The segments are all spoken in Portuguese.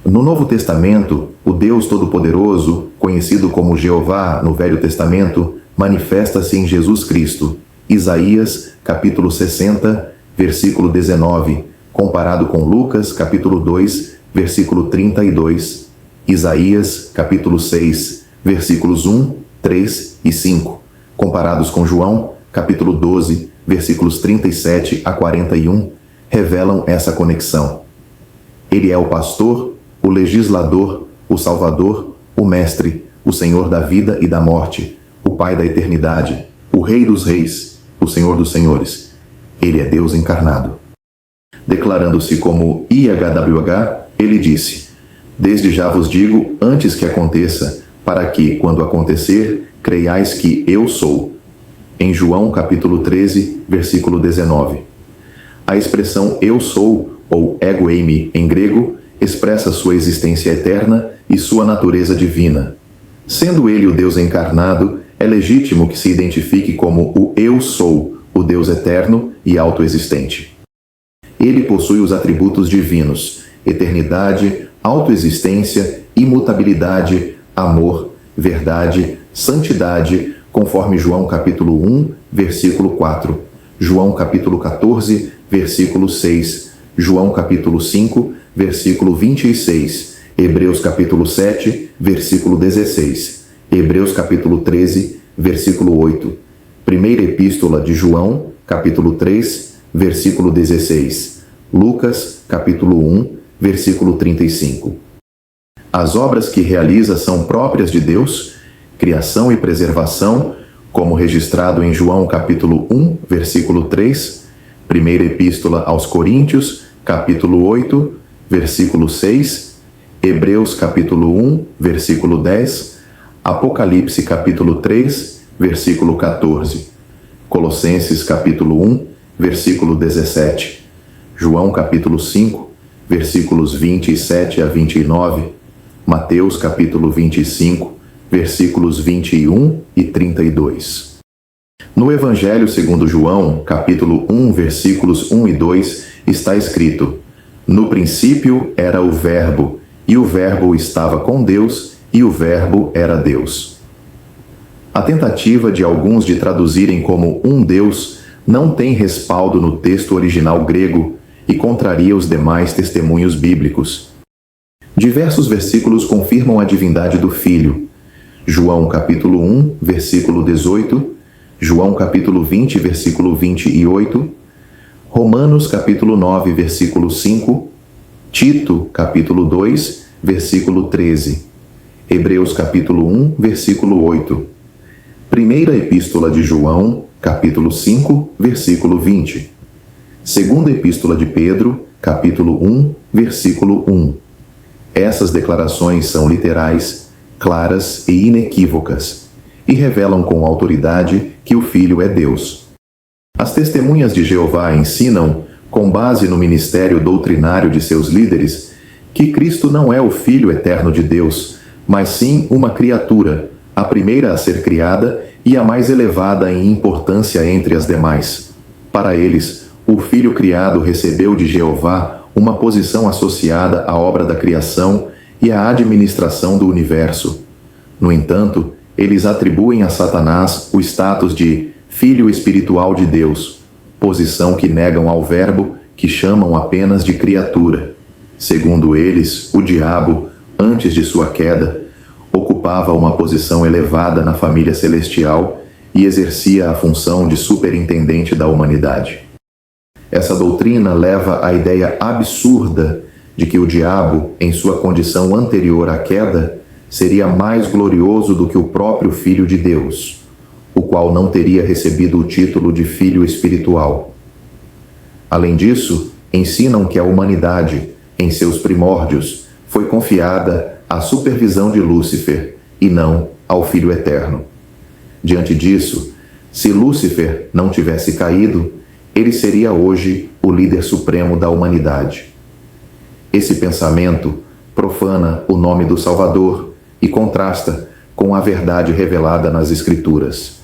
No Novo Testamento, o Deus Todo-Poderoso, conhecido como Jeová no Velho Testamento, manifesta-se em Jesus Cristo. Isaías, capítulo 60, versículo 19, comparado com Lucas, capítulo 2, versículo 32, Isaías, capítulo 6, versículos 1, 3 e 5, comparados com João, capítulo 12, versículos 37 a 41, revelam essa conexão. Ele é o pastor, o legislador, o salvador, o mestre, o Senhor da vida e da morte, o Pai da eternidade, o Rei dos reis, o Senhor dos senhores. Ele é Deus encarnado. Declarando-se como IHWH, ele disse: Desde já vos digo, antes que aconteça, para que, quando acontecer, creiais que eu sou. Em João capítulo 13, versículo 19. A expressão eu sou, ou ego eimi em grego, expressa sua existência eterna e sua natureza divina. Sendo ele o Deus encarnado, é legítimo que se identifique como o eu sou, o Deus eterno e autoexistente. Ele possui os atributos divinos: eternidade, autoexistência, imutabilidade, amor, verdade, santidade, conforme João capítulo 1, versículo 4, João capítulo 14, versículo 6, João capítulo 5, versículo 26, Hebreus capítulo 7, versículo 16, Hebreus capítulo 13, versículo 8, Primeira Epístola de João, capítulo 3, versículo 16, Lucas capítulo 1, versículo 35. As obras que realiza são próprias de Deus, criação e preservação, como registrado em João capítulo 1, versículo 3, Primeira Epístola aos Coríntios, capítulo 8, versículo 6, Hebreus capítulo 1, versículo 10, Apocalipse capítulo 3, versículo 14, Colossenses capítulo 1, versículo 17, João capítulo 5, versículos 27 a 29, Mateus capítulo 25, versículos 21 e 32. No Evangelho segundo João, capítulo 1, versículos 1 e 2, está escrito: No princípio era o Verbo, e o Verbo estava com Deus, e o Verbo era Deus. A tentativa de alguns de traduzirem como um Deus não tem respaldo no texto original grego e contraria os demais testemunhos bíblicos. Diversos versículos confirmam a divindade do Filho. João capítulo 1, versículo 18, João capítulo 20, versículo 28, Romanos capítulo 9, versículo 5, Tito capítulo 2, versículo 13, Hebreus capítulo 1, versículo 8, Primeira Epístola de João, capítulo 5, versículo 20, Segunda Epístola de Pedro, capítulo 1, versículo 1. Essas declarações são literais, claras e inequívocas, e revelam com autoridade que o Filho é Deus. As testemunhas de Jeová ensinam, com base no ministério doutrinário de seus líderes, que Cristo não é o Filho eterno de Deus, mas sim uma criatura, a primeira a ser criada e a mais elevada em importância entre as demais. Para eles, o Filho criado recebeu de Jeová uma posição associada à obra da criação e à administração do universo. No entanto, eles atribuem a Satanás o status de filho espiritual de Deus, posição que negam ao Verbo, que chamam apenas de criatura. Segundo eles, o diabo, antes de sua queda, ocupava uma posição elevada na família celestial e exercia a função de superintendente da humanidade. Essa doutrina leva à ideia absurda de que o diabo, em sua condição anterior à queda, seria mais glorioso do que o próprio Filho de Deus, o qual não teria recebido o título de filho espiritual. Além disso, ensinam que a humanidade, em seus primórdios, foi confiada à supervisão de Lúcifer e não ao Filho Eterno. Diante disso, se Lúcifer não tivesse caído, ele seria hoje o líder supremo da humanidade. Esse pensamento profana o nome do Salvador e contrasta com a verdade revelada nas Escrituras.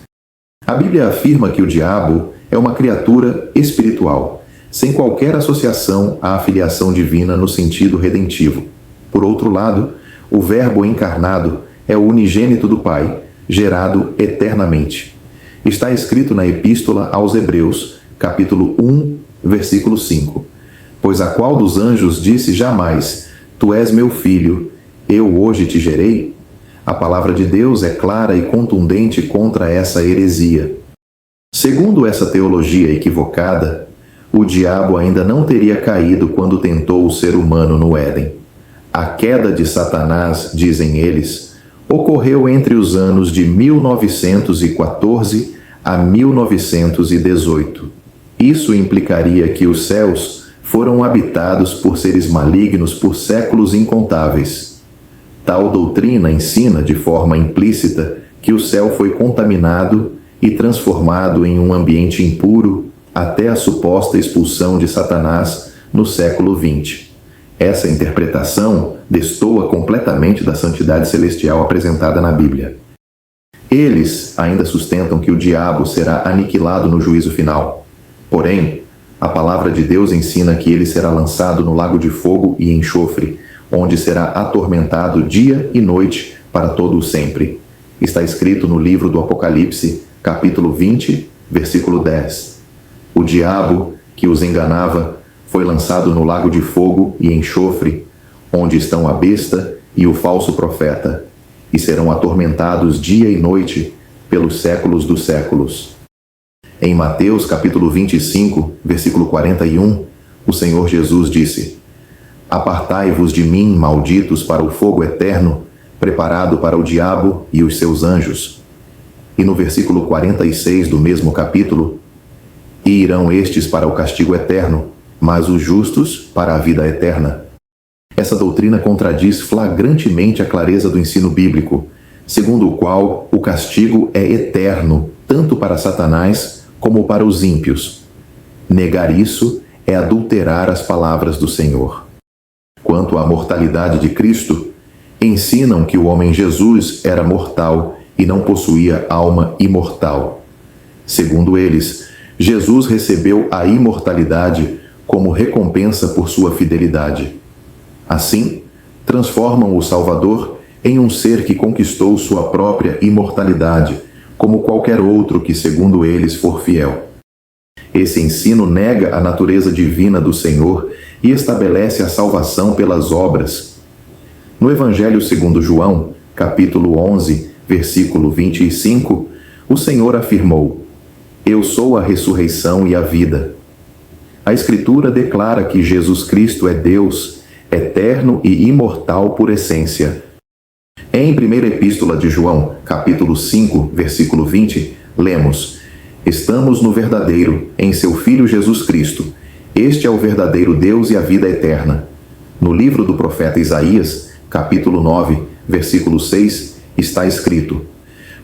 A Bíblia afirma que o diabo é uma criatura espiritual, sem qualquer associação à filiação divina no sentido redentivo. Por outro lado, o Verbo encarnado é o unigênito do Pai, gerado eternamente. Está escrito na Epístola aos Hebreus, capítulo 1, versículo 5. Pois a qual dos anjos disse jamais: Tu és meu filho, eu hoje te gerei? A palavra de Deus é clara e contundente contra essa heresia. Segundo essa teologia equivocada, o diabo ainda não teria caído quando tentou o ser humano no Éden. A queda de Satanás, dizem eles, ocorreu entre os anos de 1914 a 1918. Isso implicaria que os céus foram habitados por seres malignos por séculos incontáveis. Tal doutrina ensina de forma implícita que o céu foi contaminado e transformado em um ambiente impuro até a suposta expulsão de Satanás no século XX. Essa interpretação destoa completamente da santidade celestial apresentada na Bíblia. Eles ainda sustentam que o diabo será aniquilado no juízo final. Porém, a palavra de Deus ensina que ele será lançado no lago de fogo e enxofre, onde será atormentado dia e noite para todo o sempre. Está escrito no livro do Apocalipse, capítulo 20, versículo 10. O diabo, que os enganava, foi lançado no lago de fogo e enxofre, onde estão a besta e o falso profeta, e serão atormentados dia e noite pelos séculos dos séculos. Em Mateus capítulo 25, versículo 41, o Senhor Jesus disse: Apartai-vos de mim, malditos, para o fogo eterno, preparado para o diabo e os seus anjos. E no versículo 46 do mesmo capítulo: E irão estes para o castigo eterno, mas os justos para a vida eterna. Essa doutrina contradiz flagrantemente a clareza do ensino bíblico, segundo o qual o castigo é eterno, tanto para Satanás como para os ímpios. Negar isso é adulterar as palavras do Senhor. Quanto à mortalidade de Cristo, ensinam que o homem Jesus era mortal e não possuía alma imortal. Segundo eles, Jesus recebeu a imortalidade como recompensa por sua fidelidade. Assim, transformam o Salvador em um ser que conquistou sua própria imortalidade, como qualquer outro que, segundo eles, for fiel. Esse ensino nega a natureza divina do Senhor e estabelece a salvação pelas obras. No Evangelho segundo João, capítulo 11, versículo 25, o Senhor afirmou: Eu sou a ressurreição e a vida. A Escritura declara que Jesus Cristo é Deus, eterno e imortal por essência. Em 1ª Epístola de João, capítulo 5, versículo 20, lemos: Estamos no verdadeiro, em seu Filho Jesus Cristo. Este é o verdadeiro Deus e a vida eterna. No livro do profeta Isaías, capítulo 9, versículo 6, está escrito: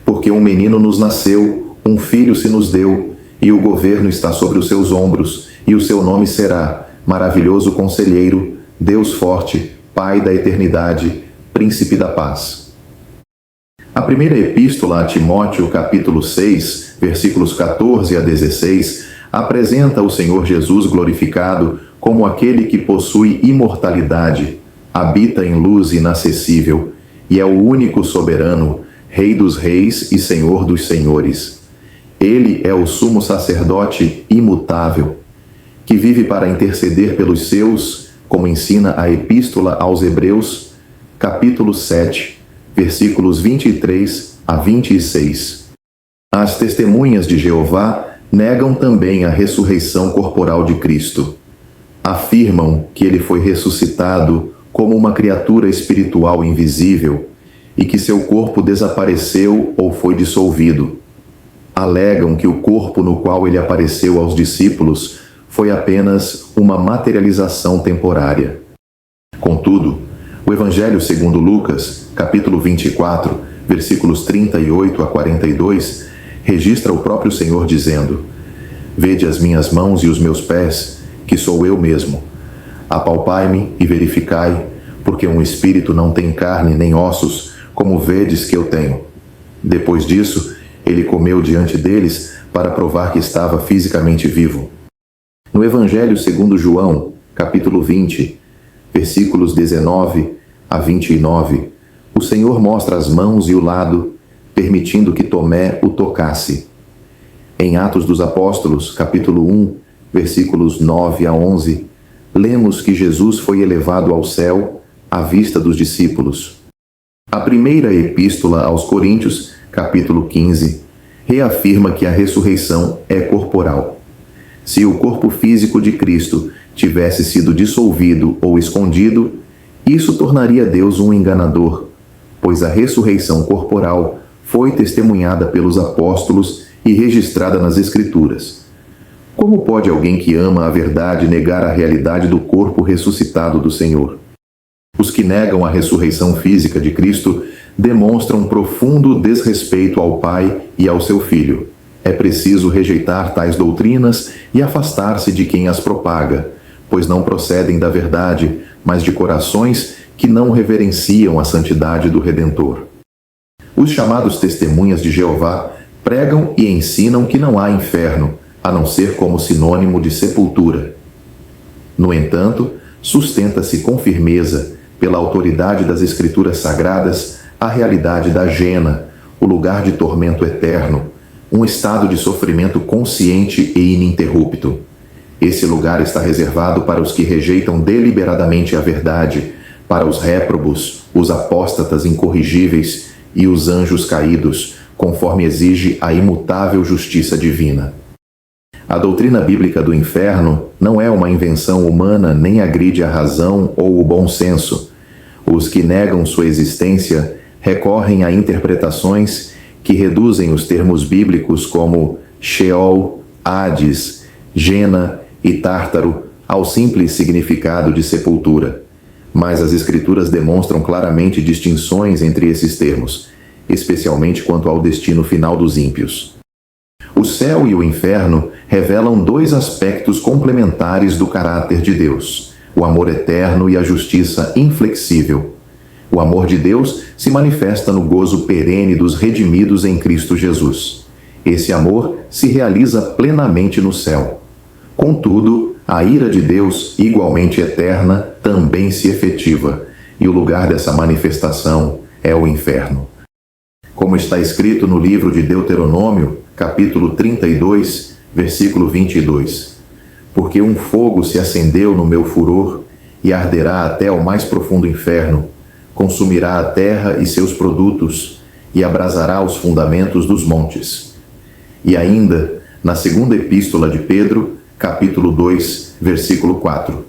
Porque um menino nos nasceu, um filho se nos deu, e o governo está sobre os seus ombros, e o seu nome será Maravilhoso Conselheiro, Deus Forte, Pai da Eternidade, Príncipe da Paz. A primeira epístola a Timóteo, capítulo 6, versículos 14 a 16, apresenta o Senhor Jesus glorificado como aquele que possui imortalidade, habita em luz inacessível e é o único soberano, Rei dos reis e Senhor dos senhores. Ele é o sumo sacerdote imutável, que vive para interceder pelos seus, como ensina a Epístola aos Hebreus, capítulo 7, versículos 23 a 26. As testemunhas de Jeová negam também a ressurreição corporal de Cristo. Afirmam que ele foi ressuscitado como uma criatura espiritual invisível e que seu corpo desapareceu ou foi dissolvido. Alegam que o corpo no qual ele apareceu aos discípulos foi apenas uma materialização temporária. Contudo, o Evangelho segundo Lucas, capítulo 24, versículos 38 a 42, registra o próprio Senhor dizendo: Vede as minhas mãos e os meus pés, que sou eu mesmo. Apalpai-me e verificai, porque um espírito não tem carne nem ossos, como vedes que eu tenho. Depois disso, ele comeu diante deles para provar que estava fisicamente vivo. No Evangelho segundo João, capítulo 20, versículos 19 a 29, o Senhor mostra as mãos e o lado, permitindo que Tomé o tocasse. Em Atos dos Apóstolos, capítulo 1, versículos 9 a 11, lemos que Jesus foi elevado ao céu à vista dos discípulos. A primeira epístola aos Coríntios, capítulo 15, reafirma que a ressurreição é corporal. Se o corpo físico de Cristo tivesse sido dissolvido ou escondido, isso tornaria Deus um enganador, pois a ressurreição corporal foi testemunhada pelos apóstolos e registrada nas Escrituras. Como pode alguém que ama a verdade negar a realidade do corpo ressuscitado do Senhor? Os que negam a ressurreição física de Cristo demonstram profundo desrespeito ao Pai e ao seu Filho. É preciso rejeitar tais doutrinas e afastar-se de quem as propaga, pois não procedem da verdade, mas de corações que não reverenciam a santidade do Redentor. Os chamados testemunhas de Jeová pregam e ensinam que não há inferno, a não ser como sinônimo de sepultura. No entanto, sustenta-se com firmeza, pela autoridade das Escrituras Sagradas, a realidade da Gena, o lugar de tormento eterno, um estado de sofrimento consciente e ininterrupto. Esse lugar está reservado para os que rejeitam deliberadamente a verdade, para os réprobos, os apóstatas incorrigíveis e os anjos caídos, conforme exige a imutável justiça divina. A doutrina bíblica do inferno não é uma invenção humana nem agride a razão ou o bom senso. Os que negam sua existência recorrem a interpretações que reduzem os termos bíblicos como Sheol, Hades, Gena e Tártaro ao simples significado de sepultura. Mas as Escrituras demonstram claramente distinções entre esses termos, especialmente quanto ao destino final dos ímpios. O céu e o inferno revelam dois aspectos complementares do caráter de Deus: o amor eterno e a justiça inflexível. O amor de Deus se manifesta no gozo perene dos redimidos em Cristo Jesus. Esse amor se realiza plenamente no céu. Contudo, a ira de Deus, igualmente eterna, também se efetiva, e o lugar dessa manifestação é o inferno. Como está escrito no livro de Deuteronômio, capítulo 32, versículo 22. Porque um fogo se acendeu no meu furor e arderá até o mais profundo inferno, consumirá a terra e seus produtos e abrasará os fundamentos dos montes. E ainda, na segunda epístola de Pedro, capítulo 2, versículo 4.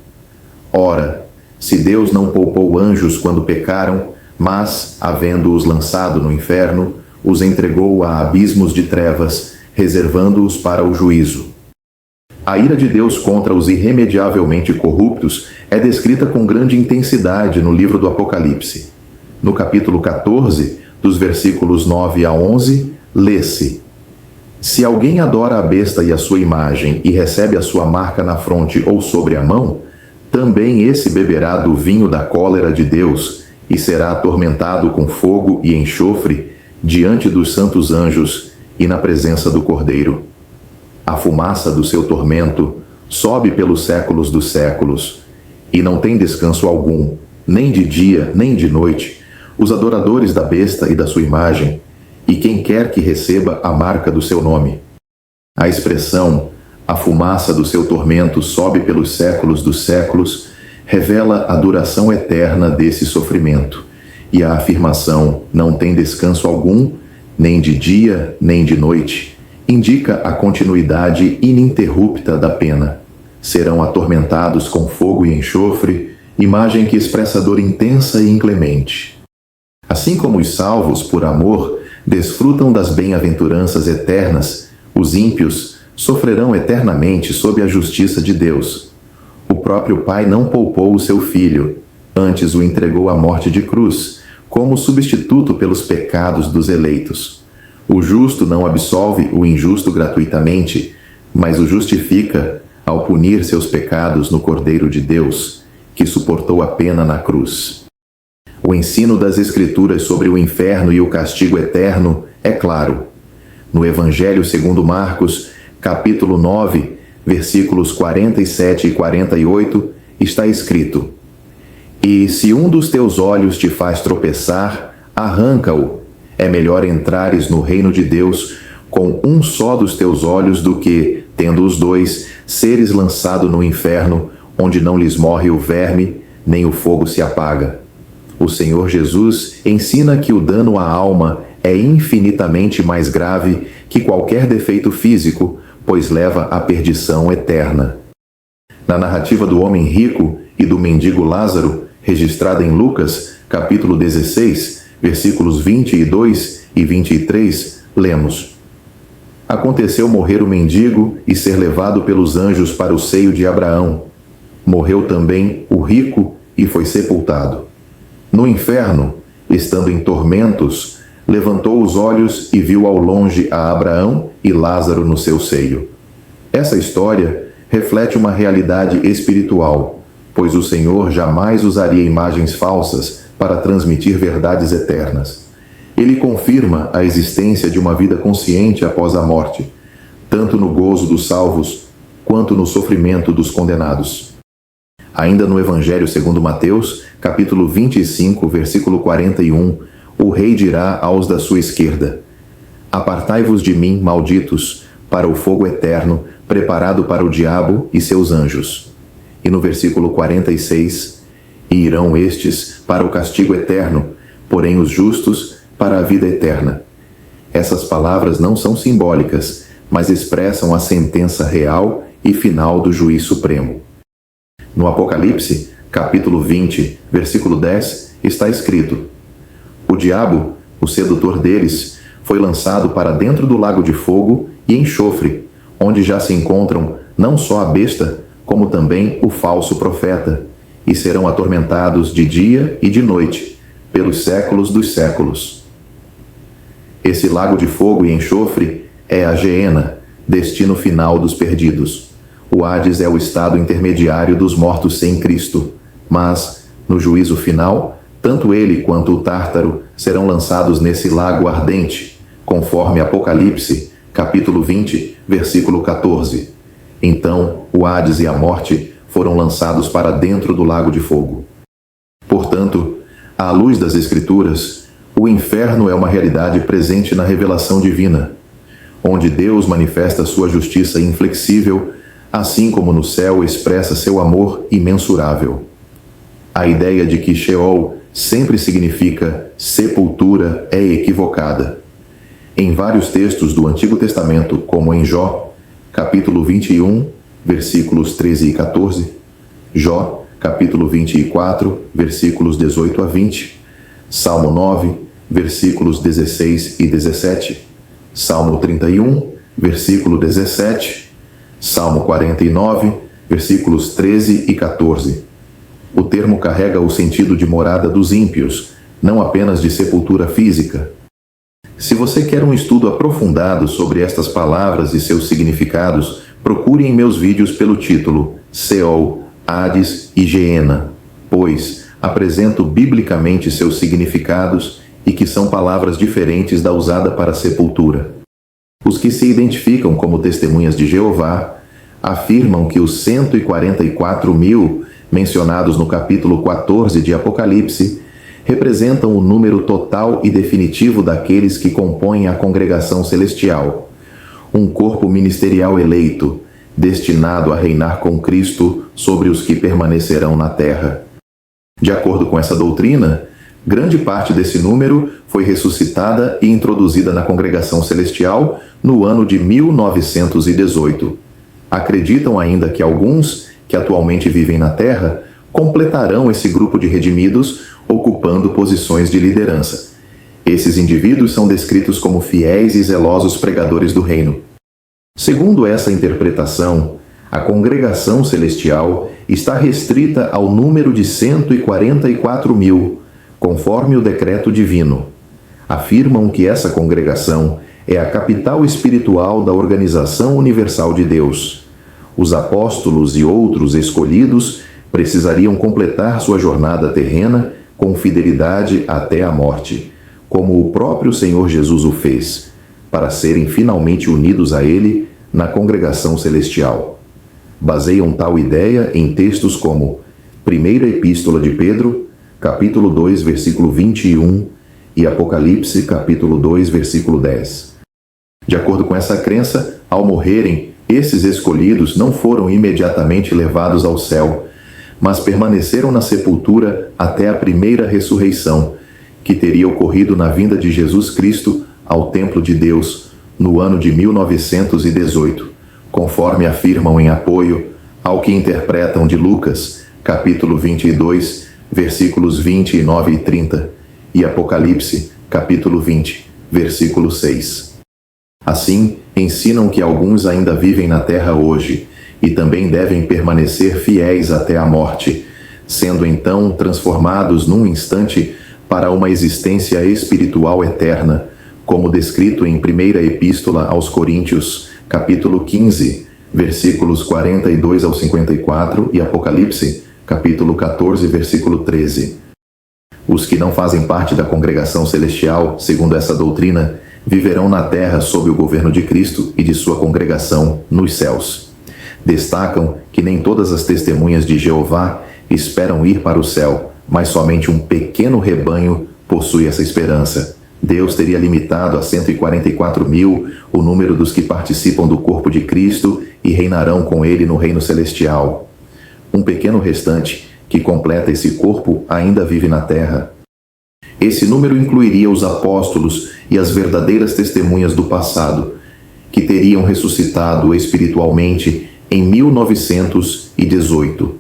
Ora, se Deus não poupou anjos quando pecaram, mas, havendo-os lançado no inferno, os entregou a abismos de trevas, reservando-os para o juízo. A ira de Deus contra os irremediavelmente corruptos é descrita com grande intensidade no livro do Apocalipse. No capítulo 14, dos versículos 9 a 11, lê-se: Se alguém adora a besta e a sua imagem e recebe a sua marca na fronte ou sobre a mão, também esse beberá do vinho da cólera de Deus e será atormentado com fogo e enxofre diante dos santos anjos e na presença do Cordeiro. A fumaça do seu tormento sobe pelos séculos dos séculos, e não tem descanso algum, nem de dia, nem de noite, os adoradores da besta e da sua imagem, e quem quer que receba a marca do seu nome. A expressão, a fumaça do seu tormento sobe pelos séculos dos séculos, revela a duração eterna desse sofrimento, e a afirmação não tem descanso algum, nem de dia, nem de noite, indica a continuidade ininterrupta da pena. Serão atormentados com fogo e enxofre, imagem que expressa dor intensa e inclemente. Assim como os salvos, por amor, desfrutam das bem-aventuranças eternas, os ímpios sofrerão eternamente sob a justiça de Deus. O próprio Pai não poupou o seu Filho, antes o entregou à morte de cruz, como substituto pelos pecados dos eleitos. O justo não absolve o injusto gratuitamente, mas o justifica ao punir seus pecados no Cordeiro de Deus, que suportou a pena na cruz. O ensino das Escrituras sobre o inferno e o castigo eterno é claro. No Evangelho segundo Marcos, capítulo 9, versículos 47 e 48, está escrito: E se um dos teus olhos te faz tropeçar, arranca-o. É melhor entrares no reino de Deus com um só dos teus olhos do que, tendo os dois, seres lançado no inferno, onde não lhes morre o verme, nem o fogo se apaga. O Senhor Jesus ensina que o dano à alma é infinitamente mais grave que qualquer defeito físico, pois leva à perdição eterna. Na narrativa do homem rico e do mendigo Lázaro, registrada em Lucas, capítulo 16, versículos 22 e 23, lemos: Aconteceu morrer o mendigo e ser levado pelos anjos para o seio de Abraão. Morreu também o rico e foi sepultado. No inferno, estando em tormentos, levantou os olhos e viu ao longe a Abraão e Lázaro no seu seio. Essa história reflete uma realidade espiritual, pois o Senhor jamais usaria imagens falsas para transmitir verdades eternas. Ele confirma a existência de uma vida consciente após a morte, tanto no gozo dos salvos, quanto no sofrimento dos condenados. Ainda no Evangelho segundo Mateus, capítulo 25, versículo 41, o rei dirá aos da sua esquerda: Apartai-vos de mim, malditos, para o fogo eterno, preparado para o diabo e seus anjos. E no versículo 46, e irão estes para o castigo eterno, porém os justos para a vida eterna. Essas palavras não são simbólicas, mas expressam a sentença real e final do juiz supremo. No Apocalipse, capítulo 20, versículo 10, está escrito: O diabo, o sedutor deles, foi lançado para dentro do lago de fogo e enxofre, onde já se encontram não só a besta, como também o falso profeta, e serão atormentados de dia e de noite, pelos séculos dos séculos. Esse lago de fogo e enxofre é a Geena, destino final dos perdidos. O Hades é o estado intermediário dos mortos sem Cristo, mas, no juízo final, tanto ele quanto o Tártaro serão lançados nesse lago ardente, conforme Apocalipse, capítulo 20, versículo 14. Então, o Hades e a morte foram lançados para dentro do lago de fogo. Portanto, à luz das Escrituras, o inferno é uma realidade presente na revelação divina, onde Deus manifesta sua justiça inflexível, assim como no céu expressa seu amor imensurável. A ideia de que Sheol sempre significa sepultura é equivocada. Em vários textos do Antigo Testamento, como em Jó, capítulo 21, versículos 13 e 14, Jó, capítulo 24, versículos 18 a 20, Salmo 9, versículos 16 e 17, Salmo 31, versículo 17, Salmo 49, versículos 13 e 14. O termo carrega o sentido de morada dos ímpios, não apenas de sepultura física. Se você quer um estudo aprofundado sobre estas palavras e seus significados, procure em meus vídeos pelo título Seol, Hades e Geena, pois apresento biblicamente seus significados e que são palavras diferentes da usada para sepultura. Os que se identificam como testemunhas de Jeová afirmam que os 144.000 mencionados no capítulo 14 de Apocalipse representam o número total e definitivo daqueles que compõem a congregação celestial, um corpo ministerial eleito, destinado a reinar com Cristo sobre os que permanecerão na terra. De acordo com essa doutrina, grande parte desse número foi ressuscitada e introduzida na congregação celestial no ano de 1918. Acreditam ainda que alguns, que atualmente vivem na terra, completarão esse grupo de redimidos, ocupando posições de liderança. Esses indivíduos são descritos como fiéis e zelosos pregadores do reino. Segundo essa interpretação, a congregação celestial está restrita ao número de 144.000, conforme o decreto divino. Afirmam que essa congregação é a capital espiritual da Organização Universal de Deus. Os apóstolos e outros escolhidos precisariam completar sua jornada terrena com fidelidade até a morte, como o próprio Senhor Jesus o fez, para serem finalmente unidos a Ele na congregação celestial. Baseiam tal ideia em textos como Primeira Epístola de Pedro, capítulo 2, versículo 21 e Apocalipse, capítulo 2, versículo 10. De acordo com essa crença, ao morrerem, esses escolhidos não foram imediatamente levados ao céu, mas permaneceram na sepultura até a primeira ressurreição, que teria ocorrido na vinda de Jesus Cristo ao templo de Deus no ano de 1918, conforme afirmam em apoio ao que interpretam de Lucas, capítulo 22, versículos 29 e 30, e Apocalipse, capítulo 20, versículo 6. Assim, ensinam que alguns ainda vivem na terra hoje e também devem permanecer fiéis até a morte, sendo então transformados num instante para uma existência espiritual eterna, como descrito em 1ª Epístola aos Coríntios, capítulo 15, versículos 42 ao 54 e Apocalipse, capítulo 14, versículo 13. Os que não fazem parte da congregação celestial, segundo essa doutrina, viverão na terra sob o governo de Cristo e de sua congregação nos céus. Destacam que nem todas as testemunhas de Jeová esperam ir para o céu, mas somente um pequeno rebanho possui essa esperança. Deus teria limitado a 144.000 o número dos que participam do corpo de Cristo e reinarão com ele no reino celestial. Um pequeno restante, que completa esse corpo, ainda vive na terra. Esse número incluiria os apóstolos e as verdadeiras testemunhas do passado, que teriam ressuscitado espiritualmente em 1918.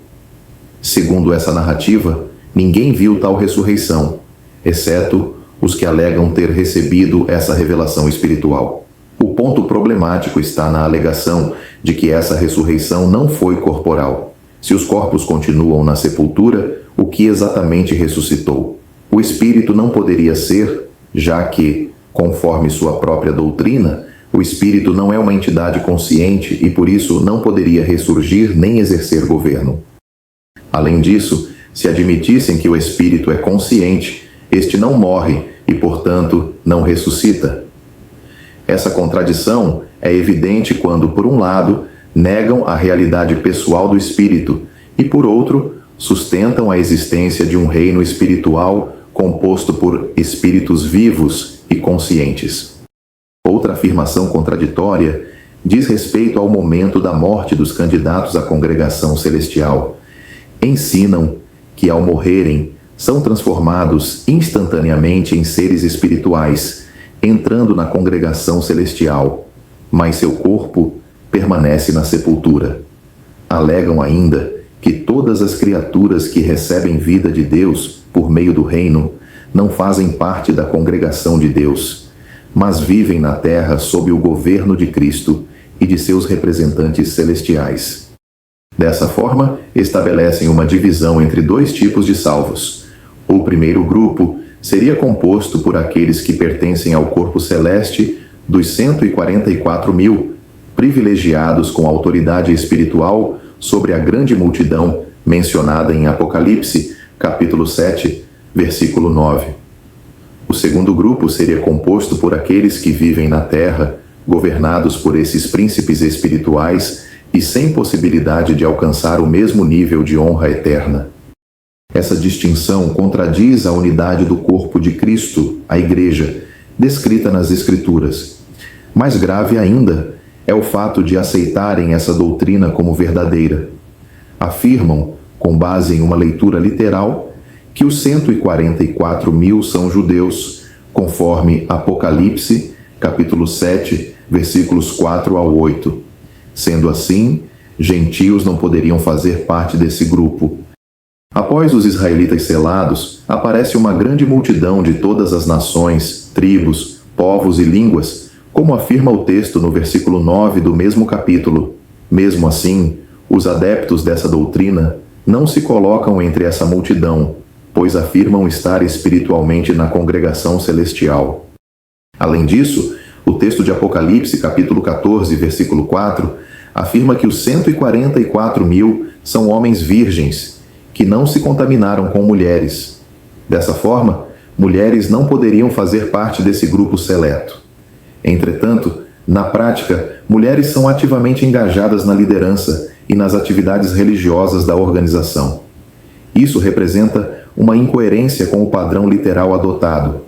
Segundo essa narrativa, ninguém viu tal ressurreição, exceto os que alegam ter recebido essa revelação espiritual. O ponto problemático está na alegação de que essa ressurreição não foi corporal. Se os corpos continuam na sepultura, o que exatamente ressuscitou? O espírito não poderia ser, já que, conforme sua própria doutrina, o espírito não é uma entidade consciente e por isso não poderia ressurgir nem exercer governo. Além disso, se admitissem que o espírito é consciente, este não morre e, portanto, não ressuscita. Essa contradição é evidente quando, por um lado, negam a realidade pessoal do espírito e, por outro, sustentam a existência de um reino espiritual composto por espíritos vivos e conscientes. Outra afirmação contraditória diz respeito ao momento da morte dos candidatos à congregação celestial. Ensinam que, ao morrerem, são transformados instantaneamente em seres espirituais, entrando na congregação celestial, mas seu corpo permanece na sepultura. Alegam ainda que todas as criaturas que recebem vida de Deus por meio do reino não fazem parte da congregação de Deus, mas vivem na terra sob o governo de Cristo e de seus representantes celestiais. Dessa forma, estabelecem uma divisão entre dois tipos de salvos. O primeiro grupo seria composto por aqueles que pertencem ao corpo celeste dos 144.000, privilegiados com autoridade espiritual sobre a grande multidão mencionada em Apocalipse, capítulo 7, versículo 9. O segundo grupo seria composto por aqueles que vivem na terra, governados por esses príncipes espirituais e sem possibilidade de alcançar o mesmo nível de honra eterna. Essa distinção contradiz a unidade do corpo de Cristo, a Igreja, descrita nas Escrituras. Mais grave ainda é o fato de aceitarem essa doutrina como verdadeira. Afirmam, com base em uma leitura literal, que os 144.000 são judeus, conforme Apocalipse, capítulo 7, versículos 4 ao 8. Sendo assim, gentios não poderiam fazer parte desse grupo. Após os israelitas selados, aparece uma grande multidão de todas as nações, tribos, povos e línguas, como afirma o texto no versículo 9 do mesmo capítulo. Mesmo assim, os adeptos dessa doutrina não se colocam entre essa multidão, pois afirmam estar espiritualmente na congregação celestial. Além disso, o texto de Apocalipse, capítulo 14, versículo 4, afirma que os 144.000 são homens virgens, que não se contaminaram com mulheres. Dessa forma, mulheres não poderiam fazer parte desse grupo seleto. Entretanto, na prática, mulheres são ativamente engajadas na liderança e nas atividades religiosas da organização. Isso representa uma incoerência com o padrão literal adotado.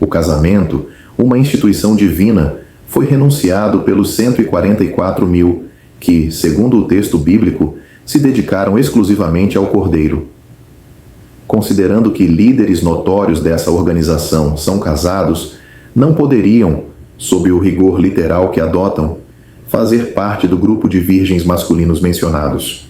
O casamento, uma instituição divina, foi renunciado pelos 144.000 que, segundo o texto bíblico, se dedicaram exclusivamente ao Cordeiro. Considerando que líderes notórios dessa organização são casados, não poderiam, sob o rigor literal que adotam, fazer parte do grupo de virgens masculinos mencionados.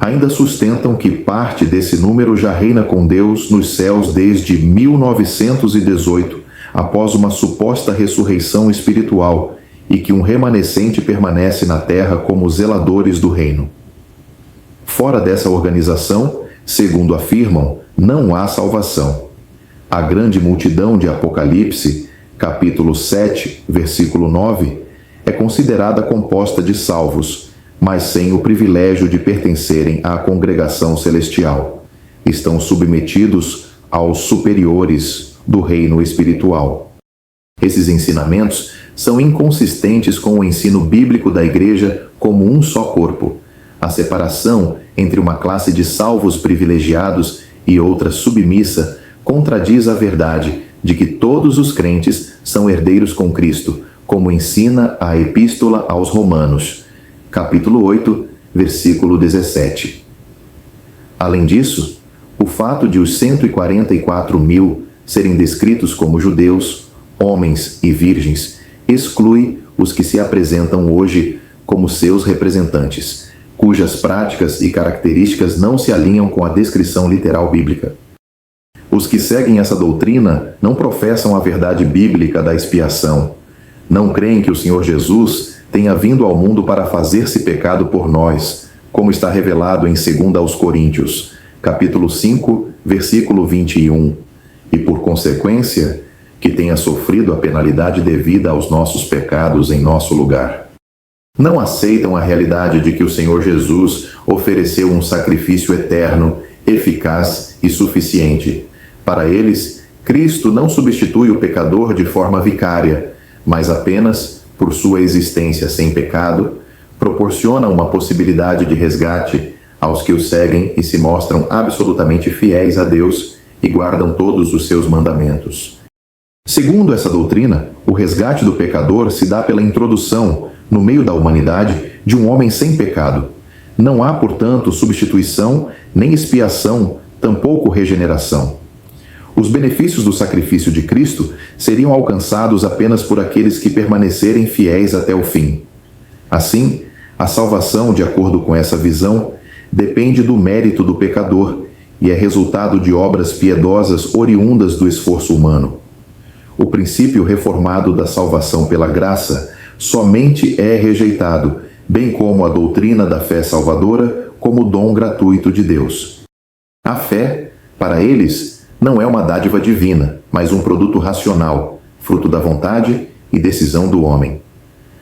Ainda sustentam que parte desse número já reina com Deus nos céus desde 1918, após uma suposta ressurreição espiritual, e que um remanescente permanece na terra como zeladores do reino. Fora dessa organização, segundo afirmam, não há salvação. A grande multidão de Apocalipse, capítulo 7, versículo 9, é considerada composta de salvos, mas sem o privilégio de pertencerem à congregação celestial. Estão submetidos aos superiores do reino espiritual. Esses ensinamentos são inconsistentes com o ensino bíblico da Igreja como um só corpo. A separação entre uma classe de salvos privilegiados e outra submissa contradiz a verdade de que todos os crentes são herdeiros com Cristo, como ensina a Epístola aos Romanos, capítulo 8, versículo 17. Além disso, o fato de os 144.000 serem descritos como judeus, homens e virgens, exclui os que se apresentam hoje como seus representantes, cujas práticas e características não se alinham com a descrição literal bíblica. Os que seguem essa doutrina não professam a verdade bíblica da expiação. Não creem que o Senhor Jesus tenha vindo ao mundo para fazer-se pecado por nós, como está revelado em 2 aos Coríntios, capítulo 5, versículo 21, e por consequência, que tenha sofrido a penalidade devida aos nossos pecados em nosso lugar. Não aceitam a realidade de que o Senhor Jesus ofereceu um sacrifício eterno, eficaz e suficiente. Para eles, Cristo não substitui o pecador de forma vicária, mas apenas, por sua existência sem pecado, proporciona uma possibilidade de resgate aos que o seguem e se mostram absolutamente fiéis a Deus e guardam todos os seus mandamentos. Segundo essa doutrina, o resgate do pecador se dá pela introdução, no meio da humanidade, de um homem sem pecado. Não há, portanto, substituição, nem expiação, tampouco regeneração. Os benefícios do sacrifício de Cristo seriam alcançados apenas por aqueles que permanecerem fiéis até o fim. Assim, a salvação, de acordo com essa visão, depende do mérito do pecador e é resultado de obras piedosas oriundas do esforço humano. O princípio reformado da salvação pela graça somente é rejeitado, bem como a doutrina da fé salvadora como dom gratuito de Deus. A fé, para eles, não é uma dádiva divina, mas um produto racional, fruto da vontade e decisão do homem.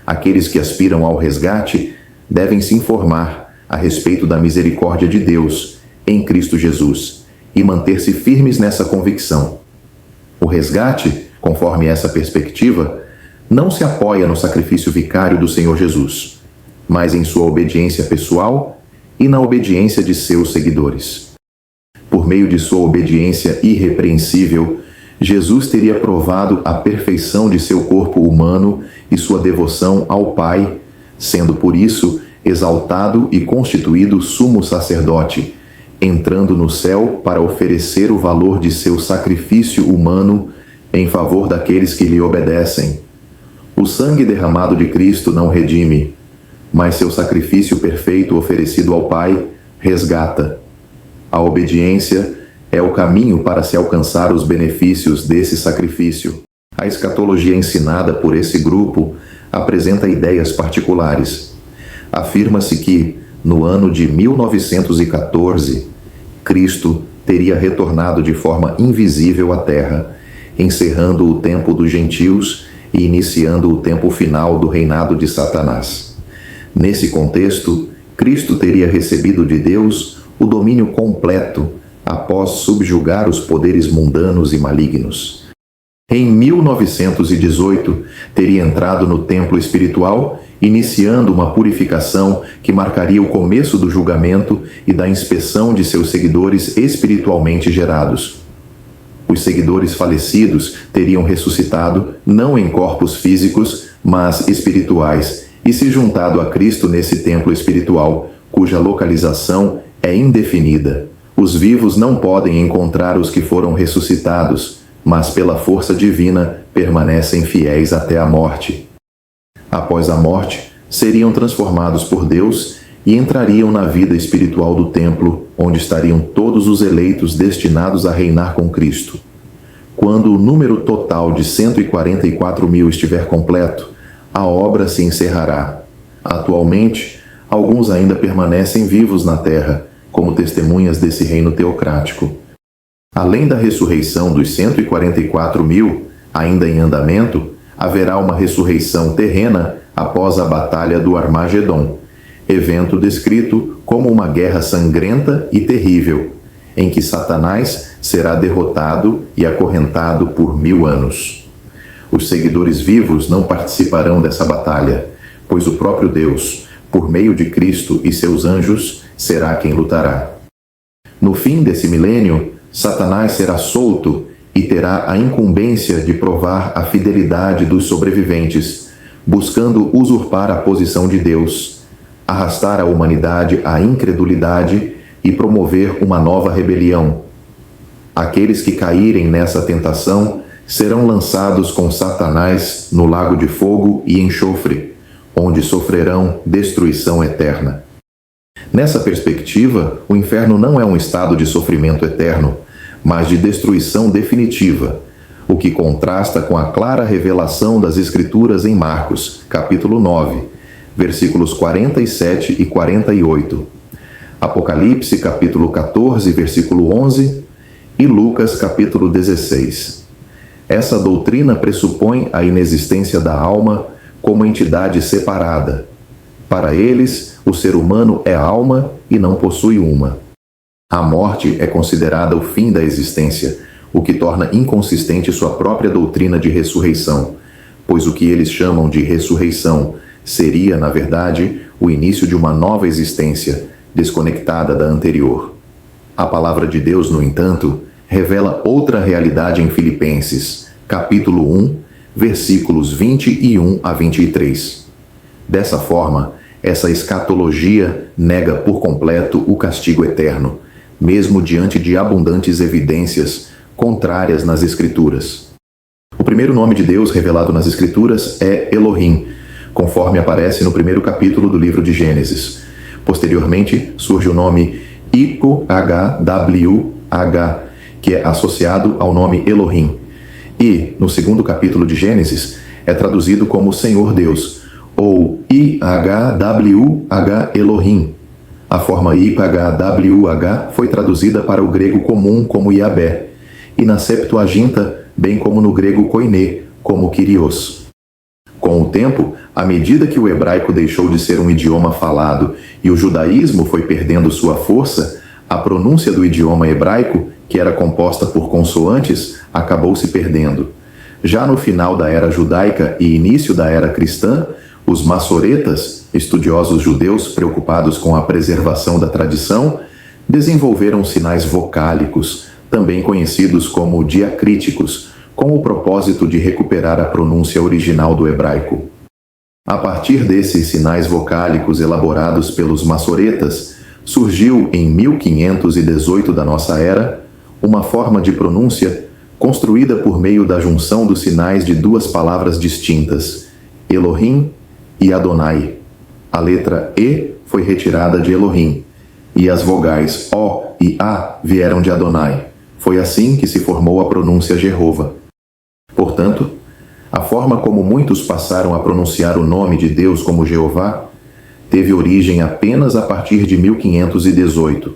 Aqueles que aspiram ao resgate devem se informar a respeito da misericórdia de Deus em Cristo Jesus e manter-se firmes nessa convicção. O resgate, conforme essa perspectiva, não se apoia no sacrifício vicário do Senhor Jesus, mas em sua obediência pessoal e na obediência de seus seguidores. Por meio de sua obediência irrepreensível, Jesus teria provado a perfeição de seu corpo humano e sua devoção ao Pai, sendo por isso exaltado e constituído sumo sacerdote, entrando no céu para oferecer o valor de seu sacrifício humano em favor daqueles que lhe obedecem. O sangue derramado de Cristo não redime, mas seu sacrifício perfeito oferecido ao Pai resgata. A obediência é o caminho para se alcançar os benefícios desse sacrifício. A escatologia ensinada por esse grupo apresenta ideias particulares. Afirma-se que, no ano de 1914, Cristo teria retornado de forma invisível à Terra, encerrando o tempo dos gentios e iniciando o tempo final do reinado de Satanás. Nesse contexto, Cristo teria recebido de Deus o domínio completo após subjugar os poderes mundanos e malignos. Em 1918, teria entrado no templo espiritual, iniciando uma purificação que marcaria o começo do julgamento e da inspeção de seus seguidores espiritualmente gerados. Os seguidores falecidos teriam ressuscitado não em corpos físicos, mas espirituais, e se juntado a Cristo nesse templo espiritual, cuja localização é indefinida. Os vivos não podem encontrar os que foram ressuscitados, mas pela força divina permanecem fiéis até a morte. Após a morte, seriam transformados por Deus e entrariam na vida espiritual do templo, onde estariam todos os eleitos destinados a reinar com Cristo. Quando o número total de 144.000 estiver completo, a obra se encerrará. Atualmente, alguns ainda permanecem vivos na terra, como testemunhas desse reino teocrático. Além da ressurreição dos 144.000, ainda em andamento, haverá uma ressurreição terrena após a Batalha do Armagedon, evento descrito como uma guerra sangrenta e terrível, em que Satanás será derrotado e acorrentado por 1000 anos. Os seguidores vivos não participarão dessa batalha, pois o próprio Deus, por meio de Cristo e seus anjos, será quem lutará. No fim desse milênio, Satanás será solto e terá a incumbência de provar a fidelidade dos sobreviventes, buscando usurpar a posição de Deus, arrastar a humanidade à incredulidade e promover uma nova rebelião. Aqueles que caírem nessa tentação serão lançados com Satanás no lago de fogo e enxofre, onde sofrerão destruição eterna. Nessa perspectiva, o inferno não é um estado de sofrimento eterno, mas de destruição definitiva, o que contrasta com a clara revelação das Escrituras em Marcos, capítulo 9, versículos 47 e 48, Apocalipse, capítulo 14, versículo 11 e Lucas, capítulo 16. Essa doutrina pressupõe a inexistência da alma como entidade separada. Para eles, o ser humano é alma e não possui uma. A morte é considerada o fim da existência, o que torna inconsistente sua própria doutrina de ressurreição, pois o que eles chamam de ressurreição seria, na verdade, o início de uma nova existência, desconectada da anterior. A palavra de Deus, no entanto, revela outra realidade em Filipenses, capítulo 1, versículos 21 a 23. Dessa forma, essa escatologia nega por completo o castigo eterno, mesmo diante de abundantes evidências contrárias nas Escrituras. O primeiro nome de Deus revelado nas Escrituras é Elohim, conforme aparece no primeiro capítulo do livro de Gênesis. Posteriormente, surge o nome YHWH, que é associado ao nome Elohim. E, no segundo capítulo de Gênesis, é traduzido como Senhor Deus, ou IHWH Elohim. A forma YHWH foi traduzida para o grego comum como Yahvé, e na Septuaginta, bem como no grego koiné, como Kyrios. Com o tempo, à medida que o hebraico deixou de ser um idioma falado e o judaísmo foi perdendo sua força, a pronúncia do idioma hebraico, que era composta por consoantes, acabou se perdendo. Já no final da era judaica e início da era cristã, os massoretas, estudiosos judeus preocupados com a preservação da tradição, desenvolveram sinais vocálicos, também conhecidos como diacríticos, com o propósito de recuperar a pronúncia original do hebraico. A partir desses sinais vocálicos elaborados pelos massoretas, surgiu em 1518 da nossa era uma forma de pronúncia construída por meio da junção dos sinais de duas palavras distintas, Elohim e Adonai. A letra E foi retirada de Elohim, e as vogais O e A vieram de Adonai. Foi assim que se formou a pronúncia Jeová. Portanto, a forma como muitos passaram a pronunciar o nome de Deus como Jeová teve origem apenas a partir de 1518.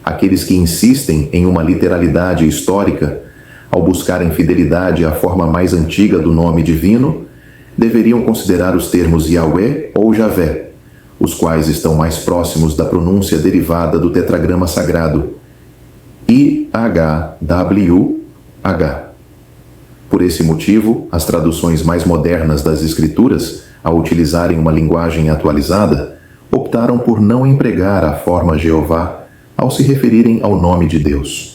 Aqueles que insistem em uma literalidade histórica, ao buscarem fidelidade à forma mais antiga do nome divino, deveriam considerar os termos Yahweh ou Javé, os quais estão mais próximos da pronúncia derivada do tetragrama sagrado IHWH. Por esse motivo, as traduções mais modernas das Escrituras, ao utilizarem uma linguagem atualizada, optaram por não empregar a forma Jeová ao se referirem ao nome de Deus.